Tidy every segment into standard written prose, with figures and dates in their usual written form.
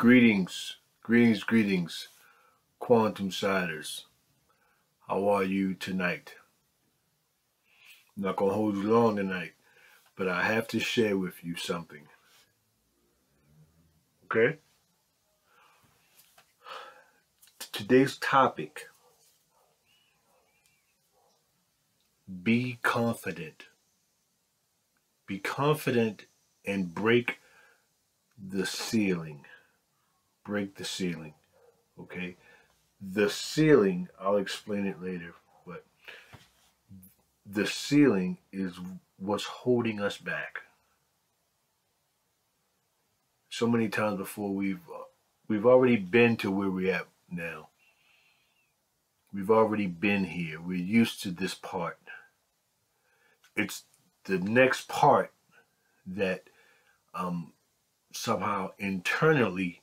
Greetings, Quantum Siders. How are you tonight? I'm not gonna hold you long tonight, but I have to share with you something. Okay? Today's topic: be confident. Be confident and break the ceiling. Break the ceiling. Okay? The ceiling, I'll explain it later, but the ceiling is what's holding us back. So many times before we've already been to where we're at now. We've already been here. We're used to this part. It's the next part that somehow internally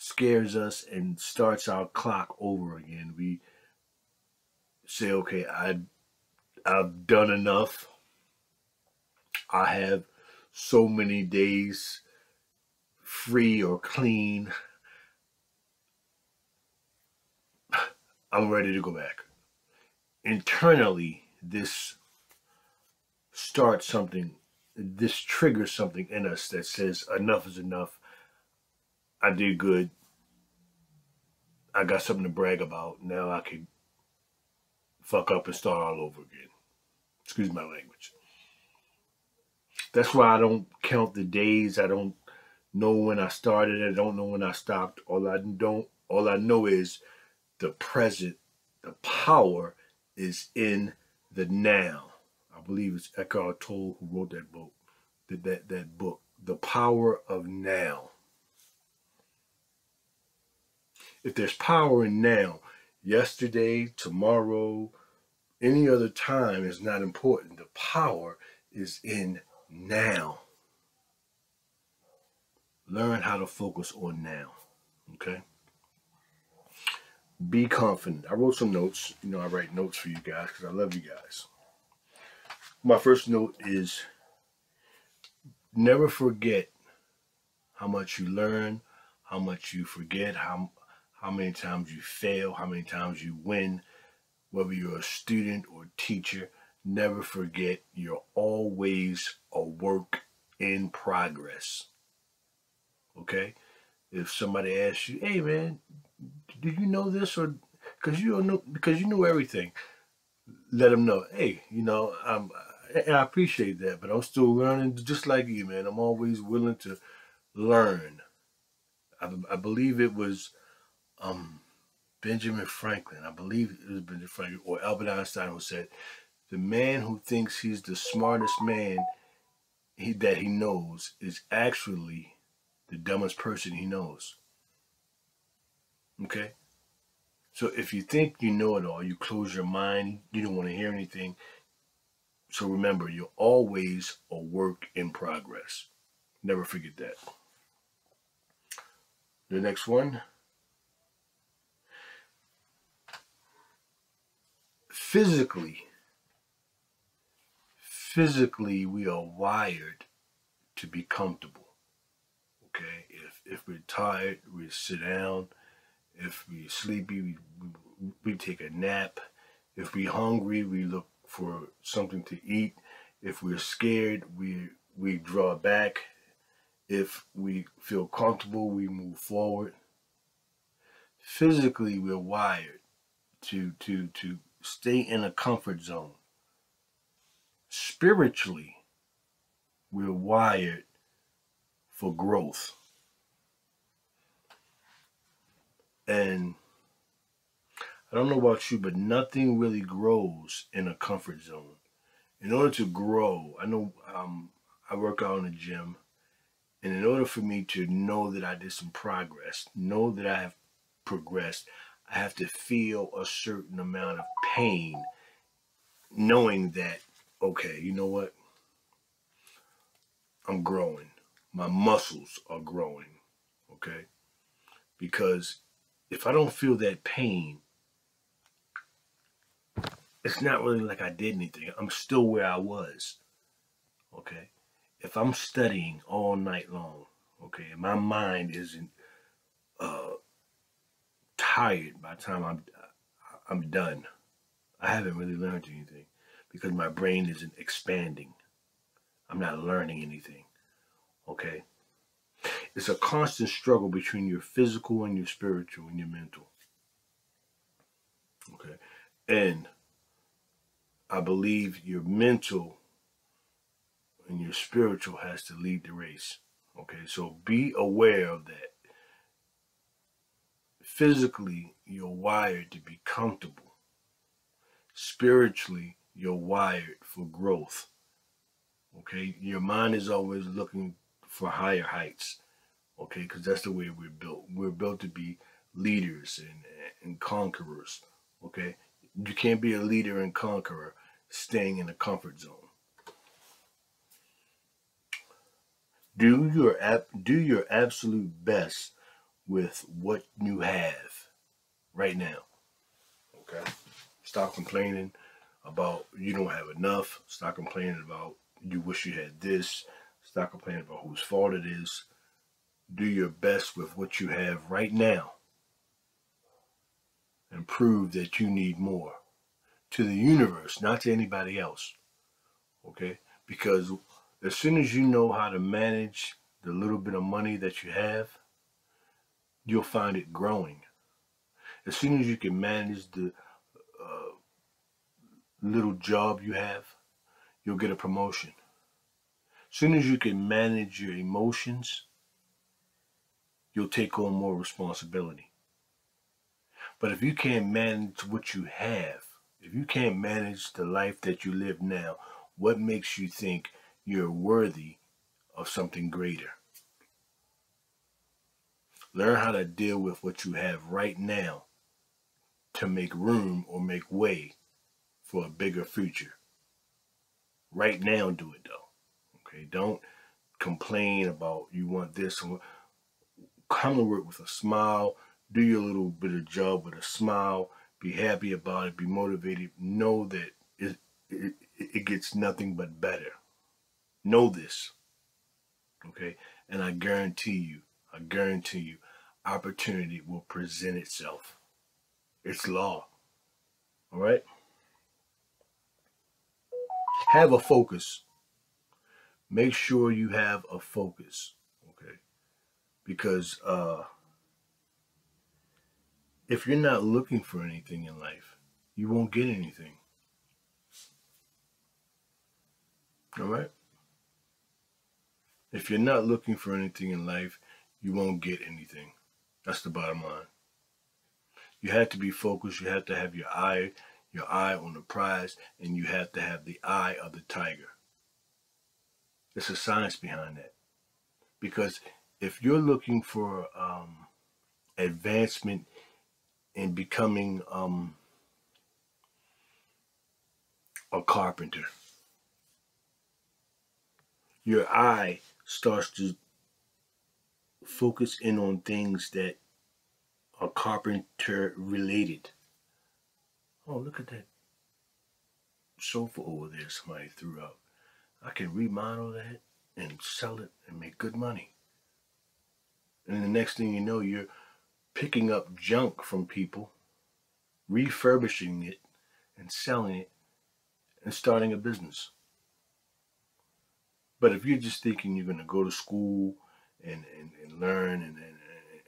scares us and starts our clock over again. We say, okay, I've done enough. I have so many days free or clean. I'm ready to go back. Internally, this starts something, this triggers something in us that says, enough is enough. I did good. I got something to brag about. Now I can fuck up and start all over again. Excuse my language. That's why I don't count the days. I don't know when I started. I don't know when I stopped. All I know is the present, the power is in the now. I believe it's Eckhart Tolle who wrote that book. That book, The Power of Now. If there's power in now, yesterday, tomorrow, any other time is not important. The power is in now. Learn how to focus on now. Okay? Be confident. I wrote some notes. I write notes for you guys because I love you guys. My first note is never forget how much you learn, how much you forget, how many times you fail, how many times you win, whether you're a student or teacher. Never forget you're always a work in progress. Okay? If somebody asks you, hey man, did you know this? Or because you know everything, let them know, hey, and I appreciate that, but I'm still learning just like you, man. I'm always willing to learn. I believe it was Benjamin Franklin. I believe it was Benjamin Franklin or Albert Einstein who said, the man who thinks he's the smartest man that he knows is actually the dumbest person he knows. Okay? So if you think you know it all, you close your mind, you don't want to hear anything. So remember, you're always a work in progress. Never forget that. The next one. Physically, we are wired to be comfortable. Okay? If we're tired, we sit down. If we're sleepy, we take a nap. If we're hungry, we look for something to eat. If we're scared, we draw back. If we feel comfortable, we move forward. Physically, we're wired to stay in a comfort zone. Spiritually, we're wired for growth. And I don't know about you, but nothing really grows in a comfort zone. In order to grow, I know I work out in the gym, and in order for me to know that I did some progress, know that I have progressed, I have to feel a certain amount of pain, knowing that, okay, you know what? I'm growing. My muscles are growing, okay? Because if I don't feel that pain, it's not really like I did anything. I'm still where I was, okay? If I'm studying all night long, okay, and my mind isn't tired by the time I'm done. I haven't really learned anything because my brain isn't expanding. I'm not learning anything. Okay? It's a constant struggle between your physical and your spiritual and your mental. Okay? And I believe your mental and your spiritual has to lead the race. Okay? So be aware of that. Physically, you're wired to be comfortable. Spiritually, you're wired for growth. Okay? Your mind is always looking for higher heights. Okay? Because that's the way we're built. We're built to be leaders and conquerors. Okay? You can't be a leader and conqueror staying in a comfort zone. Do your absolute best with what you have right now. Okay? Stop complaining about you don't have enough. Stop complaining about you wish you had this. Stop complaining about whose fault it is. Do your best with what you have right now and prove that you need more to the universe, not to anybody else. Okay? Because as soon as you know how to manage the little bit of money that you have, you'll find it growing. As soon as you can manage the little job you have, you'll get a promotion. As soon as you can manage your emotions, you'll take on more responsibility. But if you can't manage what you have, if you can't manage the life that you live now, what makes you think you're worthy of something greater? Learn how to deal with what you have right now to make room or make way for a bigger future. Right now, do it though. Okay, don't complain about you want this. Come to work with a smile. Do your little bit of job with a smile. Be happy about it. Be motivated. Know that it gets nothing but better. Know this. Okay, and I guarantee you, opportunity will present itself. It's law. All right. Have a focus. Make sure you have a focus. Okay, because if you're not looking for anything in life, you won't get anything. All right? If you're not looking for anything in life, you won't get anything. That's the bottom line. You have to be focused. You have to have your eye on the prize, and you have to have the eye of the tiger. There's a science behind that. Because if you're looking for advancement in becoming a carpenter, your eye starts to focus in on things that are carpenter related. Oh, look at that sofa over there somebody threw out. I can remodel that and sell it and make good money. And the next thing you know, you're picking up junk from people, refurbishing it and selling it and starting a business. But if you're just thinking you're going to go to school and learn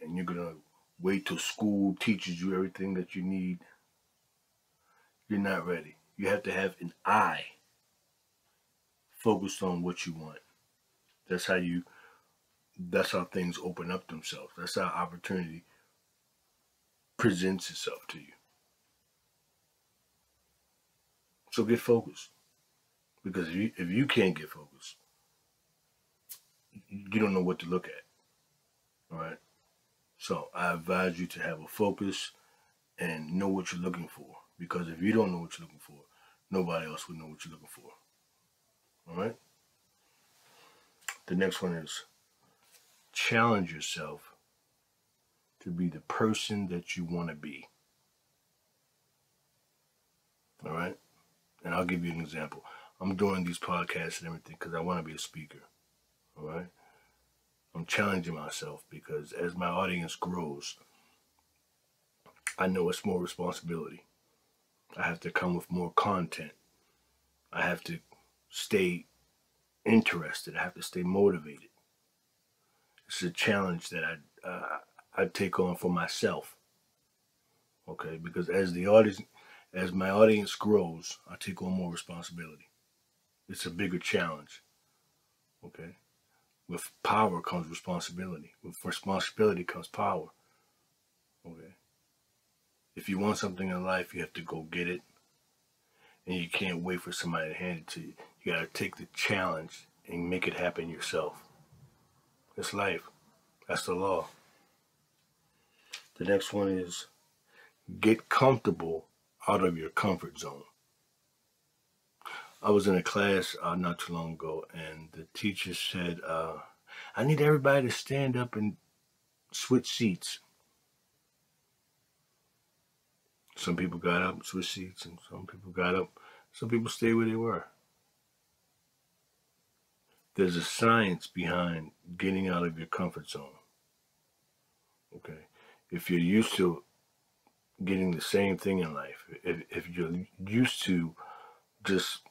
and you're going to wait till school teaches you everything that you need, you're not ready. You have to have an eye focused on what you want. That's how things open up themselves. That's how opportunity presents itself to you. So get focused. Because if you can't get focused, you don't know what to look at. All right? So I advise you to have a focus and know what you're looking for. Because if you don't know what you're looking for, nobody else will know what you're looking for. All right? The next one is challenge yourself to be the person that you want to be. All right? And I'll give you an example. I'm doing these podcasts and everything because I want to be a speaker. All right? I'm challenging myself because as my audience grows, I know it's more responsibility. I have to come with more content. I have to stay interested. I have to stay motivated. It's a challenge that I take on for myself. Okay, because as my audience grows, I take on more responsibility. It's a bigger challenge. Okay, with power comes responsibility. With responsibility comes power. Okay, if you want something in life, you have to go get it, and you can't wait for somebody to hand it to you. You gotta take the challenge and make it happen yourself. It's life. That's the law. The next one is get comfortable out of your comfort zone. I was in a class not too long ago, and the teacher said, I need everybody to stand up and switch seats. Some people got up and switched seats, and some people got up, some people stayed where they were. There's a science behind getting out of your comfort zone. Okay. If you're used to getting the same thing in life, if you're used to just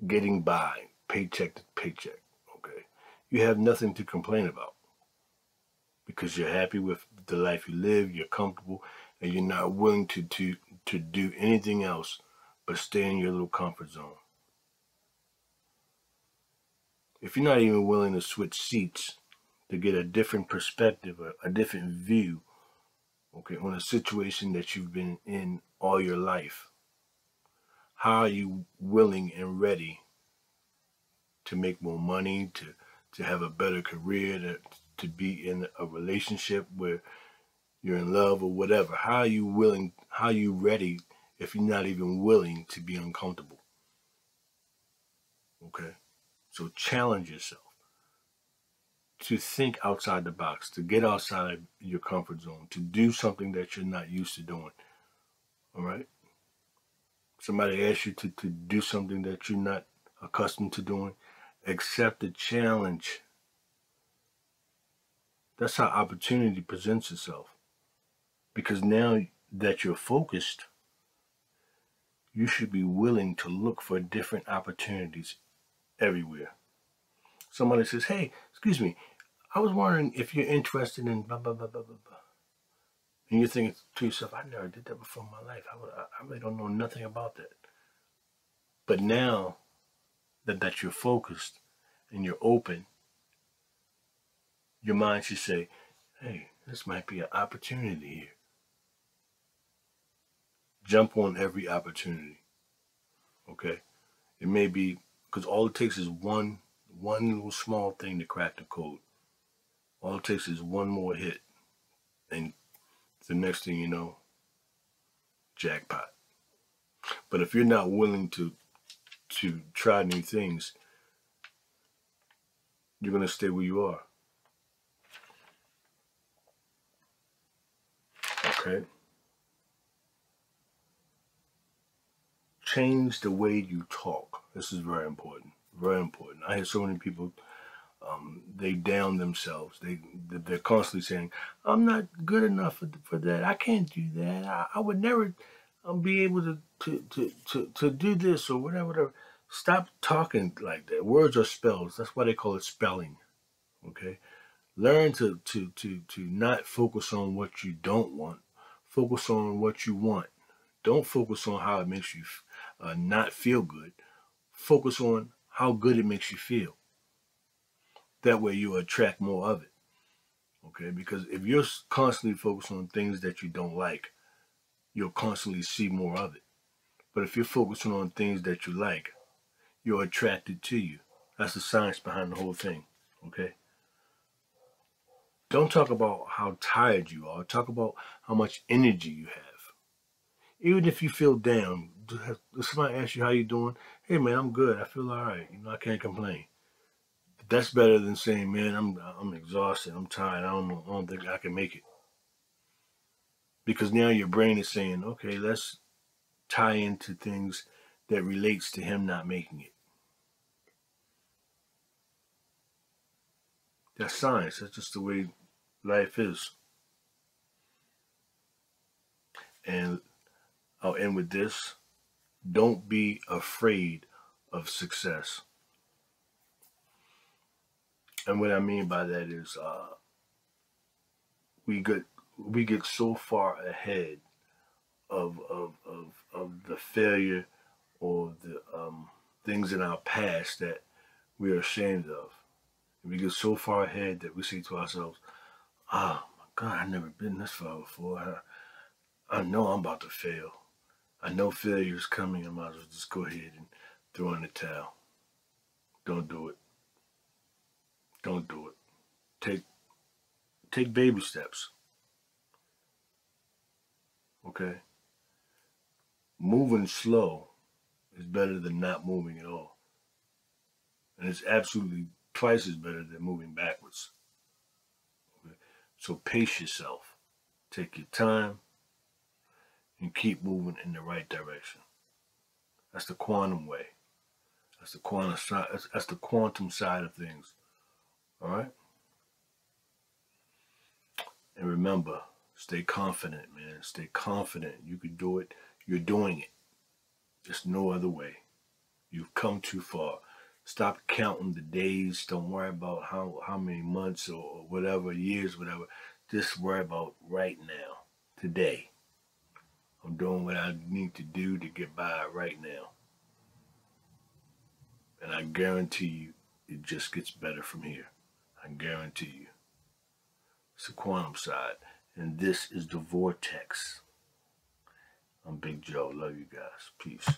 getting by, paycheck to paycheck, okay, you have nothing to complain about because you're happy with the life you live, you're comfortable, and you're not willing to do anything else but stay in your little comfort zone. If you're not even willing to switch seats to get a different perspective, a different view, okay, on a situation that you've been in all your life, how are you willing and ready to make more money, to have a better career, to be in a relationship where you're in love or whatever? How are you willing, how are you ready if you're not even willing to be uncomfortable? Okay? So challenge yourself to think outside the box, to get outside your comfort zone, to do something that you're not used to doing. All right? Somebody asks you to do something that you're not accustomed to doing, accept the challenge. That's how opportunity presents itself. Because now that you're focused, you should be willing to look for different opportunities everywhere. Somebody says, hey, excuse me, I was wondering if you're interested in blah, blah, blah, blah, blah, blah. And you're thinking to yourself, I never did that before in my life. I really don't know nothing about that. But now that you're focused and you're open, your mind should say, hey, this might be an opportunity here. Jump on every opportunity. Okay? It may be, because all it takes is one little small thing to crack the code. All it takes is one more hit. And the next thing you know, jackpot. But if you're not willing to try new things, you're going to stay where you are. Okay? Change the way you talk. This is very important. Very important. I hear so many people, they down themselves. They're constantly saying, I'm not good enough for that. I can't do that. I would never be able to do this or whatever. Stop talking like that. Words are spells. That's why they call it spelling. Okay? Learn to not focus on what you don't want. Focus on what you want. Don't focus on how it makes you not feel good. Focus on how good it makes you feel. That way you attract more of it. Okay? Because if you're constantly focused on things that you don't like, you'll constantly see more of it. But if you're focusing on things that you like, you're attracted to you. That's the science behind the whole thing. Okay? Don't talk about how tired you are. Talk about how much energy you have. Even if you feel down, somebody asks you how you doing. Hey man, I'm good. I feel all right. I can't complain. That's better than saying, man, I'm exhausted. I'm tired. I don't think I can make it. Because now your brain is saying, okay, let's tie into things that relates to him not making it. That's science. That's just the way life is. And I'll end with this. Don't be afraid of success. And what I mean by that is we get so far ahead of the failure or the things in our past that we are ashamed of. And we get so far ahead that we say to ourselves, "Ah, my God, I've never been this far before. I know I'm about to fail. I know failure is coming. I might as well just go ahead and throw in the towel." Don't do it. Don't do it. Take baby steps. Okay? Moving slow is better than not moving at all. And it's absolutely twice as better than moving backwards. Okay? So pace yourself. Take your time and keep moving in the right direction. That's the quantum way. That's the quantum side. That's the quantum side of things. All right. And remember, stay confident, man. Stay confident. You can do it. You're doing it. There's no other way. You've come too far. Stop counting the days. Don't worry about how many months or whatever, years, whatever. Just worry about right now, today. I'm doing what I need to do to get by right now. And I guarantee you, it just gets better from here. I guarantee you. It's the quantum side. And this is the vortex. I'm Big Joe. Love you guys. Peace.